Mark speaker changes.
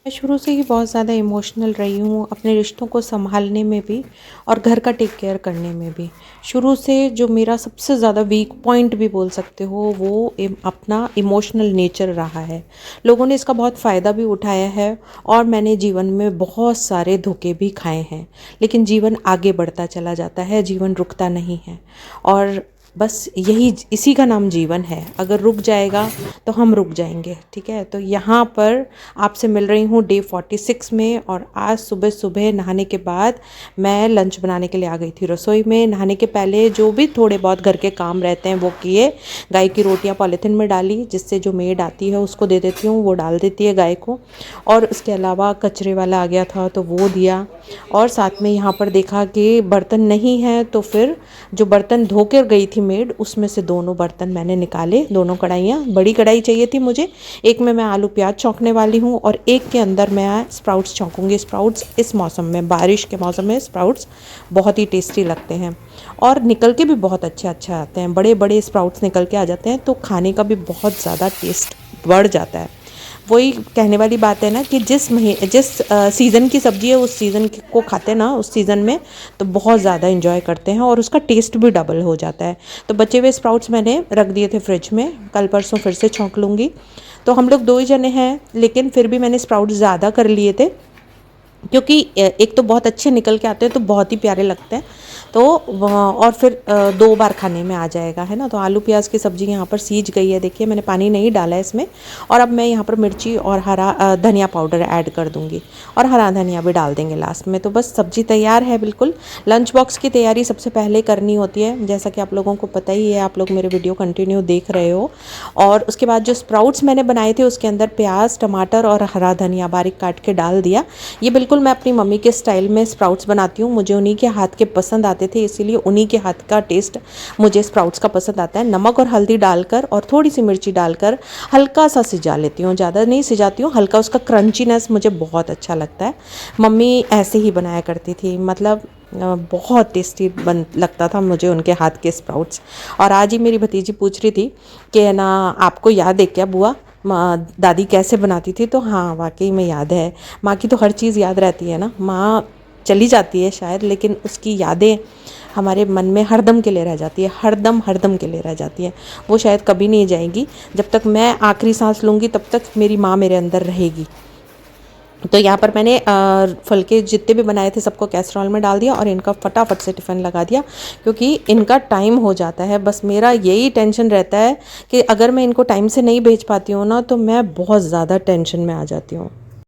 Speaker 1: मैं शुरू से ही बहुत ज़्यादा इमोशनल रही हूँ अपने रिश्तों को सँभालने में भी और घर का टेक केयर करने में भी। शुरू से जो मेरा सबसे ज़्यादा वीक पॉइंट भी बोल सकते हो वो अपना इमोशनल नेचर रहा है। लोगों ने इसका बहुत फ़ायदा भी उठाया है और मैंने जीवन में बहुत सारे धोखे भी खाए हैं। लेकिन जीवन आगे बढ़ता चला जाता है, जीवन रुकता नहीं है और बस यही इसी का नाम जीवन है। अगर रुक जाएगा तो हम रुक जाएंगे, ठीक है। तो यहाँ पर आपसे मिल रही हूँ डे 46 में और आज सुबह सुबह नहाने के बाद मैं लंच बनाने के लिए आ गई थी रसोई में। नहाने के पहले जो भी थोड़े बहुत घर के काम रहते हैं वो किए। गाय की रोटियाँ पॉलीथिन में डाली, जिससे जो मेड आती है उसको दे देती हूँ, वो डाल देती है गाय को। और उसके अलावा कचरे वाला आ गया था तो वो दिया। और साथ में यहाँ पर देखा कि बर्तन नहीं है तो फिर जो बर्तन धो कर गई थी मेड उसमें से दोनों बर्तन मैंने निकाले। दोनों कढ़ाइयाँ, बड़ी कढ़ाई चाहिए थी मुझे। एक में मैं आलू प्याज छौंकने वाली हूँ और एक के अंदर मैं स्प्राउट्स छौंकूंगी। स्प्राउट्स इस मौसम में, बारिश के मौसम में स्प्राउट्स बहुत ही टेस्टी लगते हैं और निकल के भी बहुत अच्छे आते हैं। बड़े बड़े स्प्राउट्स निकल के आ जाते हैं तो खाने का भी बहुत ज़्यादा टेस्ट बढ़ जाता है। वही कहने वाली बात है ना कि जिस सीज़न की सब्ज़ी है उस सीज़न को खाते हैं ना, उस सीज़न में तो बहुत ज़्यादा इंजॉय करते हैं और उसका टेस्ट भी डबल हो जाता है। तो बचे हुए स्प्राउट्स मैंने रख दिए थे फ्रिज में, कल परसों फिर से छौंक लूँगी। तो हम लोग 2 ही जने हैं लेकिन फिर भी मैंने स्प्राउट्स ज़्यादा कर लिए थे क्योंकि एक तो बहुत अच्छे निकल के आते हैं तो बहुत ही प्यारे लगते हैं। तो और फिर 2 बार खाने में आ जाएगा, है ना। तो आलू प्याज की सब्ज़ी यहाँ पर सीज गई है, देखिए मैंने पानी नहीं डाला है इसमें। और अब मैं यहाँ पर मिर्ची और हरा धनिया पाउडर ऐड कर दूँगी और हरा धनिया भी डाल देंगे लास्ट में। तो बस सब्ज़ी तैयार है बिल्कुल। लंच बॉक्स की तैयारी सबसे पहले करनी होती है, जैसा कि आप लोगों को पता ही है, आप लोग मेरे वीडियो कंटिन्यू देख रहे हो। और उसके बाद जो स्प्राउट्स मैंने बनाए थे उसके अंदर प्याज, टमाटर और हरा धनिया बारीक काट के डाल दिया। ये बिल्कुल मैं अपनी मम्मी के स्टाइल में स्प्राउट्स बनाती हूँ, मुझे उन्हीं के हाथ के पसंद आते थे, इसीलिए उन्हीं के हाथ का टेस्ट मुझे स्प्राउट्स का पसंद आता है। नमक और हल्दी डालकर और थोड़ी सी मिर्ची डालकर हल्का सा सिजा लेती हूँ, ज़्यादा नहीं सिजाती हूँ, हल्का। उसका क्रंचीनेस मुझे बहुत अच्छा लगता है। मम्मी ऐसे ही बनाया करती थी, मतलब बहुत टेस्टी बन लगता था मुझे उनके हाथ के स्प्राउट्स। और आज ही मेरी भतीजी पूछ रही थी कि ना आपको याद है क्या बुआ, माँ दादी कैसे बनाती थी। तो हाँ, वाकई में याद है। माँ की तो हर चीज़ याद रहती है ना। माँ चली जाती है शायद लेकिन उसकी यादें हमारे मन में हरदम के लिए रह जाती है, हरदम के लिए रह जाती है। वो शायद कभी नहीं जाएंगी, जब तक मैं आखिरी सांस लूँगी तब तक मेरी माँ मेरे अंदर रहेगी। तो यहाँ पर मैंने फुलके जितने भी बनाए थे सबको कैसरोल में डाल दिया और इनका फटाफट से टिफ़िन लगा दिया क्योंकि इनका टाइम हो जाता है। बस मेरा यही टेंशन रहता है कि अगर मैं इनको टाइम से नहीं भेज पाती हूँ ना तो मैं बहुत ज़्यादा टेंशन में आ जाती हूँ।